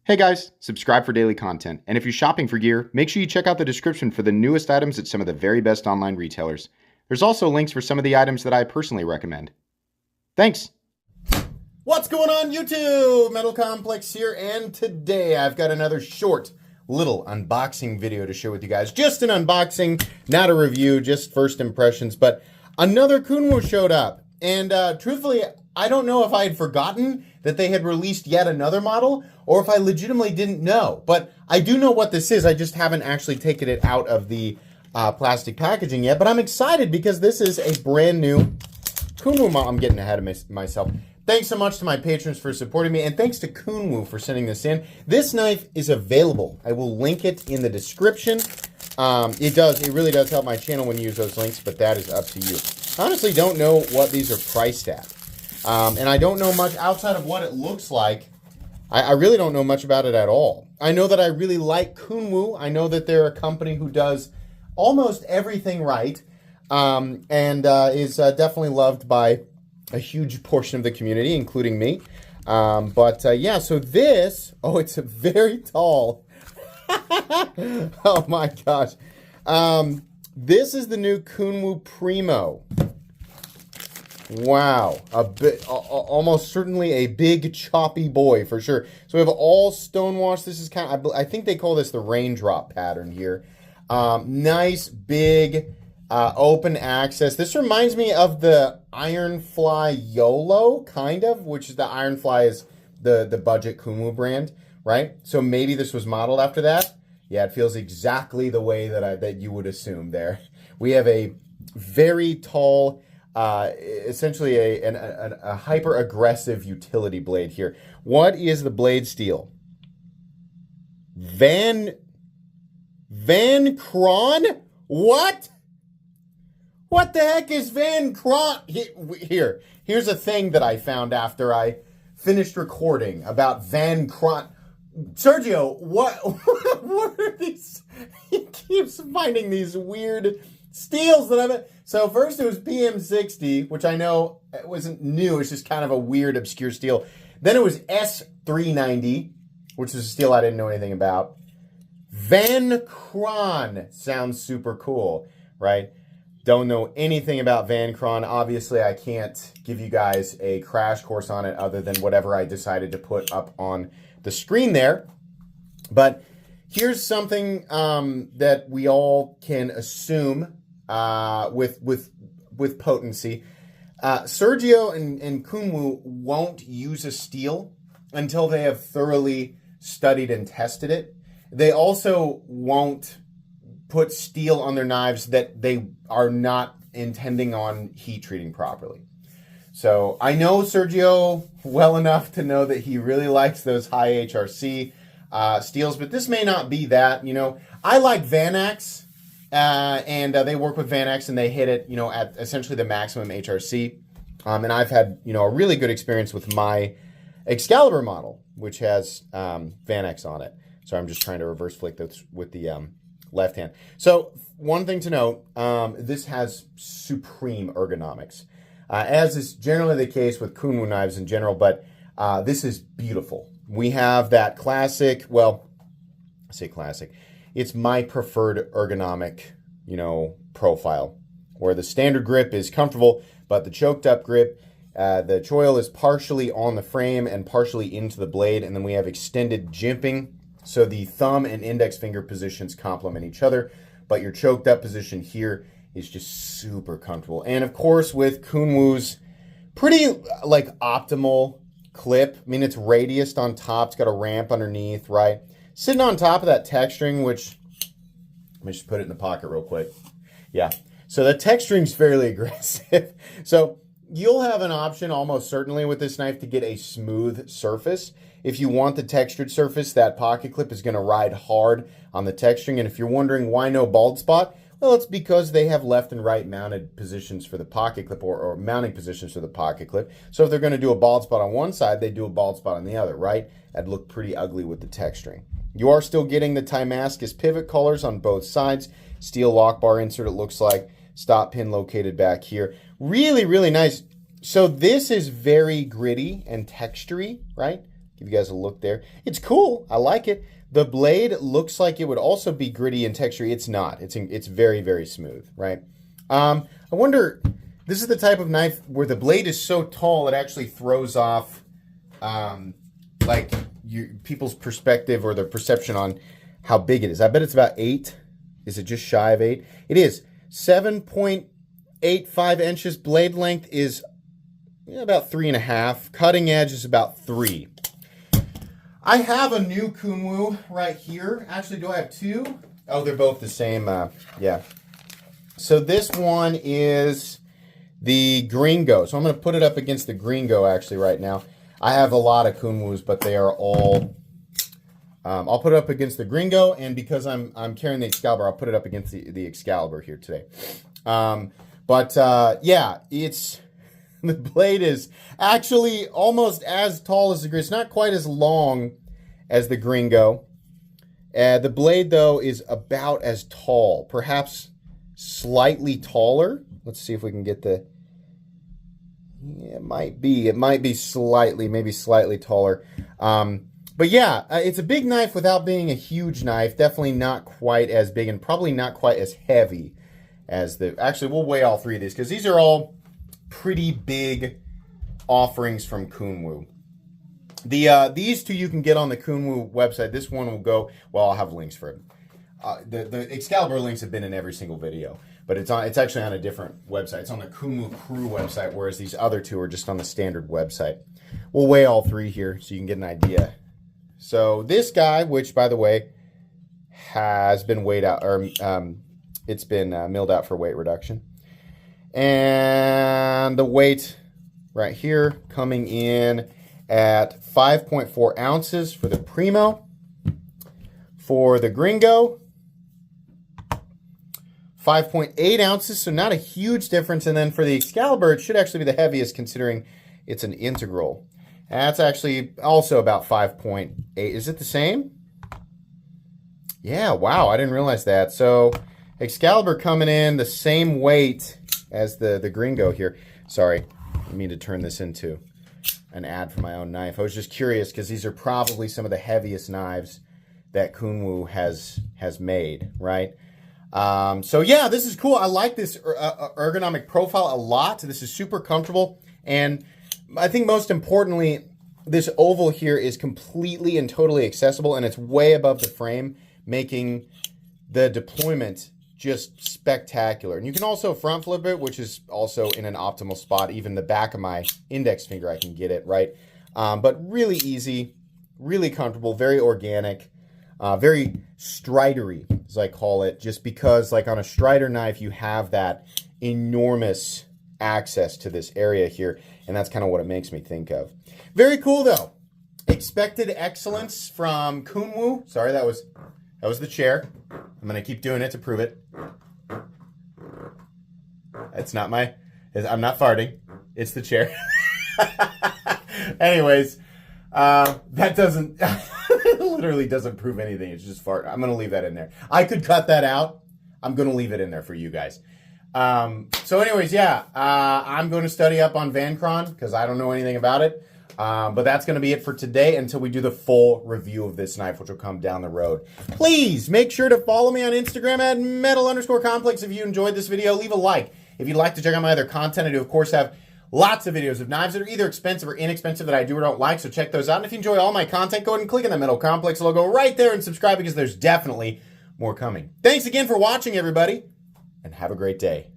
Hey guys, subscribe for daily content. And if you're shopping for gear, make sure you check out the description for the newest items at some of the very best online retailers. There's also links for some of the items that I personally recommend. Thanks! What's going on YouTube? Metal Complex here, and today I've got another short little unboxing video to share with you guys. Just an unboxing, not a review, just first impressions, but another Kunwu showed up. And truthfully, I don't know if I had forgotten that they had released yet another model, or if I legitimately didn't know. But I do know what this is, I just haven't actually taken it out of the plastic packaging yet. But I'm excited because this is a brand new Kunwu model. I'm getting ahead of myself. Thanks so much to my patrons for supporting me, and thanks to Kunwu for sending this in. This knife is available. I will link it in the description. It really does help my channel when you use those links, but that is up to you. I honestly don't know what these are priced at. And I don't know much outside of what it looks like. I really don't know much about it at all. I know that I really like Kunwu. I know that they're a company who does almost everything right, and is definitely loved by a huge portion of the community, including me. Yeah, so this, it's a very tall. Oh my gosh. This is the new Kunwu Primo. Wow, almost certainly a big choppy boy for sure. So we have all stonewash. This is kind of, I think they call this the raindrop pattern here. Nice big open access. This reminds me of the Ironfly YOLO, kind of, which is the Ironfly is the budget Kunwu brand, right? So maybe this was modeled after that. Yeah, it feels exactly the way that you would assume there. We have a very tall, essentially a hyper-aggressive utility blade here. What is the blade steel? Van Kron? What? What the heck is Van Kron? Here's a thing that I found after I finished recording about Van Kron. Sergio, what are these? He keeps finding these weird steels that I've... So first it was PM60, which I know it wasn't new. It's just kind of a weird, obscure steel. Then it was S390, which is a steel I didn't know anything about. Van Kron sounds super cool, right? Don't know anything about Van Kron. Obviously, I can't give you guys a crash course on it other than whatever I decided to put up on the screen there. But here's something that we all can assume with potency. Sergio and Kunwu won't use a steel until they have thoroughly studied and tested it. They also won't put steel on their knives that they are not intending on heat treating properly. So I know Sergio well enough to know that he really likes those high HRC steels, but this may not be that. You know, I like Vanax, and they work with Vanax and they hit it, at essentially the maximum HRC. And I've had, a really good experience with my Excalibur model, which has Vanax on it. So I'm just trying to reverse flick this with the left hand. So one thing to note, this has supreme ergonomics. As is generally the case with Kunwu knives in general, but this is beautiful. We have that classic, well, I say classic, it's my preferred ergonomic, profile, where the standard grip is comfortable, but the choked up grip, the choil is partially on the frame and partially into the blade, and then we have extended jimping, so the thumb and index finger positions complement each other, but your choked up position here is just super comfortable. And of course, with Kunwu's pretty optimal clip, I mean, it's radiused on top, it's got a ramp underneath, right? Sitting on top of that texturing, which, let me just put it in the pocket real quick. Yeah, so the texturing's fairly aggressive. So you'll have an option almost certainly with this knife to get a smooth surface. If you want the textured surface, that pocket clip is gonna ride hard on the texturing. And if you're wondering why no bald spot, well, it's because they have left and right mounted positions for the pocket clip or mounting positions for the pocket clip. So if they're going to do a bald spot on one side, they do a bald spot on the other, right? That'd look pretty ugly with the texturing. You are still getting the Timascus pivot collars on both sides. Steel lock bar insert, it looks like. Stop pin located back here. Really, really nice. So this is very gritty and textury, right? Give you guys a look there. It's cool. I like it. The blade looks like it would also be gritty in texture. It's not. It's very, very smooth, right? I wonder, this is the type of knife where the blade is so tall it actually throws off like people's perspective or their perception on how big it is. I bet it's about 8. Is it just shy of 8? It is. 7.85 inches. Blade length is about 3.5. Cutting edge is about 3. I have a new Kunwu right here. Actually, do I have 2? Oh, they're both the same. Yeah. So this one is the Gringo. So I'm going to put it up against the Gringo actually right now. I have a lot of Kunwus, but they are all... I'll put it up against the Gringo, and because I'm carrying the Excalibur, I'll put it up against the Excalibur here today. Yeah, it's... The blade is actually almost as tall as the Gringo. It's not quite as long as the Gringo. The blade, though, is about as tall. Perhaps slightly taller. Let's see if we can get the... Yeah, it might be. It might be slightly, maybe slightly taller. But yeah, it's a big knife without being a huge knife. Definitely not quite as big and probably not quite as heavy as the... Actually, we'll weigh all 3 of these because these are all pretty big offerings from Kunwu. These 2 you can get on the Kunwu website. This one will go... Well, I'll have links for it. The Excalibur links have been in every single video, but it's actually on a different website. It's on the Kunwu Crew website, whereas these other 2 are just on the standard website. We'll weigh all 3 here so you can get an idea. So this guy, which by the way has been weighed out, or it's been milled out for weight reduction, and the weight right here coming in at 5.4 ounces for the Primo. For the Gringo, 5.8 ounces, so not a huge difference. And then for the Excalibur, it should actually be the heaviest considering it's an integral. That's actually also about 5.8. Is it the same? Yeah, wow, I didn't realize that. So Excalibur coming in the same weight as the Gringo here. Sorry, I mean to turn this into an ad for my own knife. I was just curious because these are probably some of the heaviest knives that Kunwu has made, right? So yeah, this is cool. I like this ergonomic profile a lot. This is super comfortable, and I think most importantly, this oval here is completely and totally accessible, and it's way above the frame, making the deployment just spectacular. And you can also front flip it, which is also in an optimal spot. Even the back of my index finger, I can get it, right? But really easy, really comfortable, very organic. Very stridery, as I call it, just because like on a strider knife, you have that enormous access to this area here, and that's kind of what it makes me think of. Very cool, though. Expected excellence from Kunwu. Sorry, that was the chair. I'm going to keep doing it to prove it. It's not I'm not farting. It's the chair. Anyways, that doesn't... It literally doesn't prove anything. It's just fart. I'm going to leave that in there. I could cut that out. I'm going to leave it in there for you guys. So anyways, yeah, I'm going to study up on Vancron because I don't know anything about it. But that's going to be it for today until we do the full review of this knife, which will come down the road. Please make sure to follow me on Instagram at metal_complex if you enjoyed this video. Leave a like. If you'd like to check out my other content, I do, of course, have lots of videos of knives that are either expensive or inexpensive that I do or don't like, so check those out. And if you enjoy all my content, go ahead and click on the Metal Complex logo right there and subscribe because there's definitely more coming. Thanks again for watching, everybody, and have a great day.